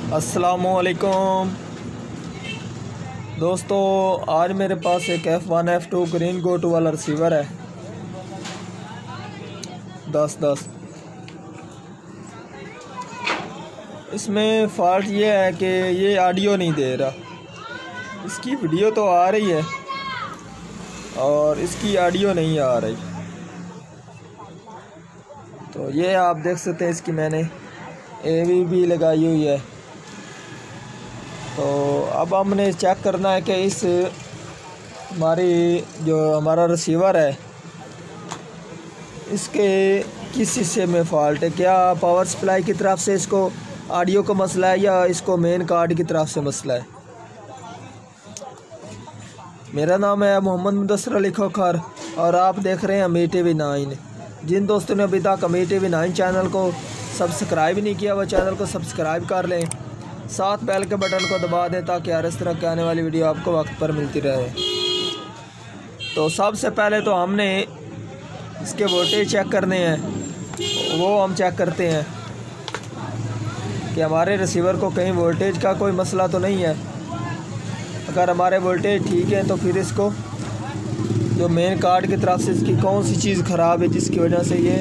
अस्सलामुअलैकुम दोस्तों, आज मेरे पास एक F1 F2 ग्रीन गोट वाला रिसीवर है 1010। इसमें फ़ॉल्ट ये है कि ये ऑडियो नहीं दे रहा। इसकी वीडियो तो आ रही है और इसकी ऑडियो नहीं आ रही। तो ये आप देख सकते हैं, इसकी मैंने AVB लगाई हुई है। तो अब हमने चेक करना है कि इस हमारा रिसीवर है, इसके किस हिस्से में फ़ॉल्ट है। क्या पावर सप्लाई की तरफ से इसको ऑडियो का मसला है या इसको मेन कार्ड की तरफ से मसला है। मेरा नाम है मोहम्मद मुदस्सिर अली खोखर और आप देख रहे हैं अमीर TV 9। जिन दोस्तों ने अभी तक अमीर TV 9 चैनल को सब्सक्राइब नहीं किया, वह चैनल को सब्सक्राइब कर लें, साथ बेल के बटन को दबा दें ताकि हर इस तरह की आने वाली वीडियो आपको वक्त पर मिलती रहे। तो सबसे पहले तो हमने इसके वोल्टेज चेक करने हैं। वो हम चेक करते हैं कि हमारे रिसीवर को कहीं वोल्टेज का कोई मसला तो नहीं है। अगर हमारे वोल्टेज ठीक है तो फिर इसको जो मेन कार्ड की तरफ से इसकी कौन सी चीज़ ख़राब है जिसकी वजह से ये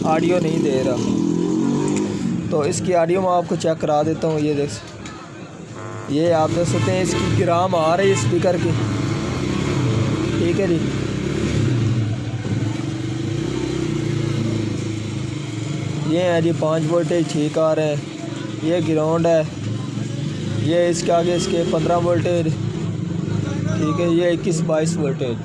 ऑडियो नहीं दे रहा। तो इसकी ऑडियो मैं आपको चेक करा देता हूँ। ये आप देख सकते हैं, इसकी ग्राम आ रही है स्पीकर की। ठीक है जी, ये है जी 5 वोल्टेज ठीक आ रहे हैं। ये ग्राउंड है, ये इसके आगे इसके 15 वोल्टेज। ठीक है, ये 21-22 वोल्टेज।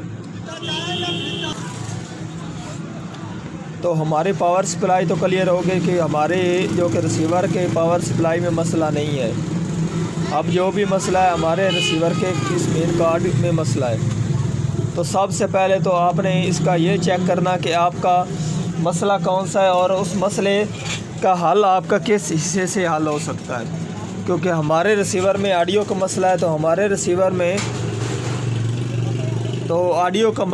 तो हमारी पावर सप्लाई तो क्लियर हो गई कि हमारे जो कि रिसीवर के पावर सप्लाई में मसला नहीं है। अब जो भी मसला है हमारे रिसीवर के किस मेन कार्ड में मसला है। तो सबसे पहले तो आपने इसका ये चेक करना कि आपका मसला कौन सा है और उस मसले का हल आपका किस हिस्से से हल हो सकता है। क्योंकि हमारे रिसीवर में ऑडियो का मसला है, तो हमारे रिसीवर में तो ऑडियो का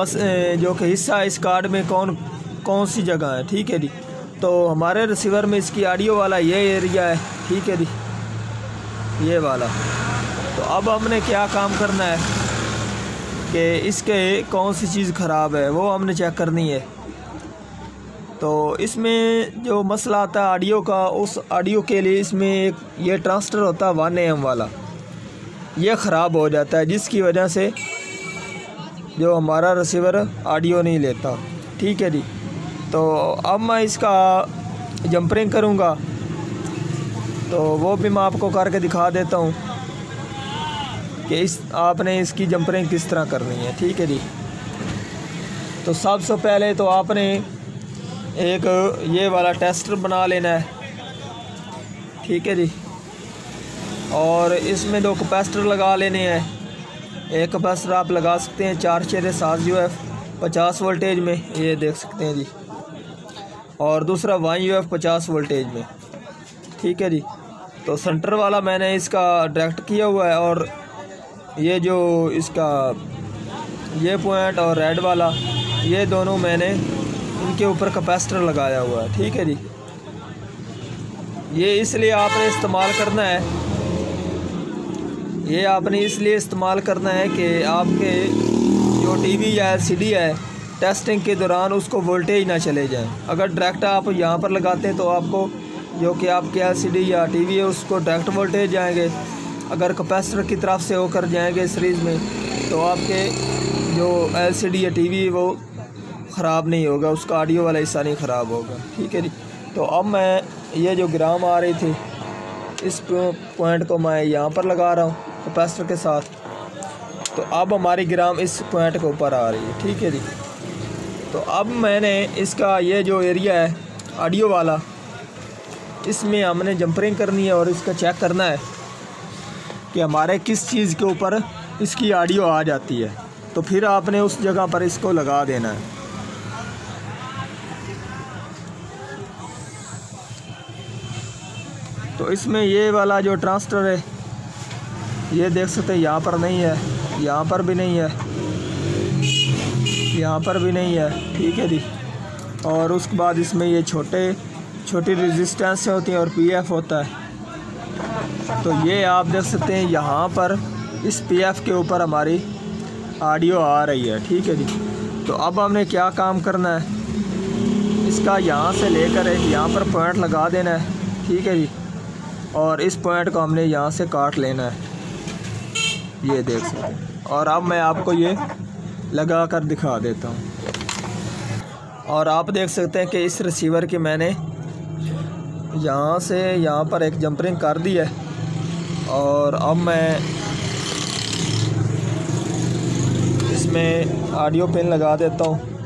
जो कि हिस्सा इस कार्ड में कौन सी जगह है। ठीक है जी, तो हमारे रिसीवर में इसकी ऑडियो वाला ये एरिया है। ठीक है जी, ये वाला। तो अब हमने क्या काम करना है कि इसके कौन सी चीज़ ख़राब है वो हमने चेक करनी है। तो इसमें जो मसला आता है ऑडियो का, उस ऑडियो के लिए इसमें एक ये ट्रांजिस्टर होता है 1 AM वाला, ये ख़राब हो जाता है जिसकी वजह से जो हमारा रिसीवर ऑडियो नहीं लेता। ठीक है जी, तो अब मैं इसका जंपरिंग करूँगा, तो वो भी मैं आपको करके दिखा देता हूँ कि आपने इसकी जंपरिंग किस तरह करनी है। ठीक है जी, तो सबसे पहले तो आपने एक ये वाला टेस्टर बना लेना है। ठीक है जी, और इसमें 2 कैपेसिटर लगा लेने हैं। एक कैपेसिटर आप लगा सकते हैं 4/7 UF 50 वोल्टेज में, ये देख सकते हैं जी, और दूसरा 1 UF 50 वोल्टेज में। ठीक है जी, तो सेंटर वाला मैंने इसका डायरेक्ट किया हुआ है और ये जो इसका ये पॉइंट और रेड वाला, ये दोनों मैंने इनके ऊपर कैपेसिटर लगाया हुआ है। ठीक है जी, ये इसलिए आपने इस्तेमाल करना है, ये आपने इसलिए इस्तेमाल करना है कि आपके जो TV या LCD है टेस्टिंग के दौरान उसको वोल्टेज ना चले जाए। अगर डायरेक्ट आप यहाँ पर लगाते हैं तो आपको जो कि आपके LCD या TV है उसको डायरेक्ट वोल्टेज जाएंगे। अगर कैपेसिटर की तरफ से होकर जाएंगे सीरीज़ में तो आपके जो LCD या TV वो ख़राब नहीं होगा, उसका ऑडियो वाला हिस्सा नहीं ख़राब होगा। ठीक है जी, तो अब मैं ये जो ग्राम आ रही थी इस पॉइंट को मैं यहाँ पर लगा रहा हूँ कैपेसिटर के साथ। तो अब हमारी ग्राम इस पॉइंट के ऊपर आ रही है। ठीक है जी, तो अब मैंने इसका ये जो एरिया है ऑडियो वाला, इसमें हमने जंपरिंग करनी है और इसका चेक करना है कि हमारे किस चीज़ के ऊपर इसकी ऑडियो आ जाती है। तो फिर आपने उस जगह पर इसको लगा देना है। तो इसमें ये वाला जो ट्रांजिस्टर है ये देख सकते हैं, यहाँ पर नहीं है, यहाँ पर भी नहीं है, यहाँ पर भी नहीं है। ठीक है जी, और उसके बाद इसमें ये छोटी रेजिस्टेंस होती हैं और PF होता है। तो ये आप देख सकते हैं यहाँ पर इस PF के ऊपर हमारी ऑडियो आ रही है, ठीक है जी। तो अब हमने क्या काम करना है, इसका यहाँ से लेकर यहाँ पर पॉइंट लगा देना है, ठीक है जी। और इस पॉइंट को हमने यहाँ से काट लेना है, ये देख सकते हैं। और अब मैं आपको ये लगा कर दिखा देता हूँ। और आप देख सकते हैं कि इस रिसीवर की मैंने यहाँ से यहाँ पर एक जंपरिंग कर दी है। और अब मैं इसमें ऑडियो पिन लगा देता हूँ।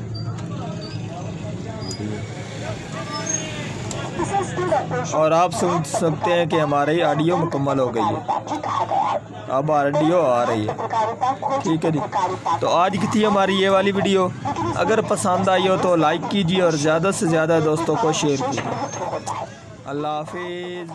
और आप सुन सकते हैं कि हमारी ऑडियो मुकम्मल हो गई है, अब ऑडियो आ रही है, ठीक है जी। तो आज की थी हमारी ये वाली वीडियो। अगर पसंद आई हो तो लाइक कीजिए और ज़्यादा से ज़्यादा दोस्तों को शेयर कीजिए। अल्लाह हाफिज़।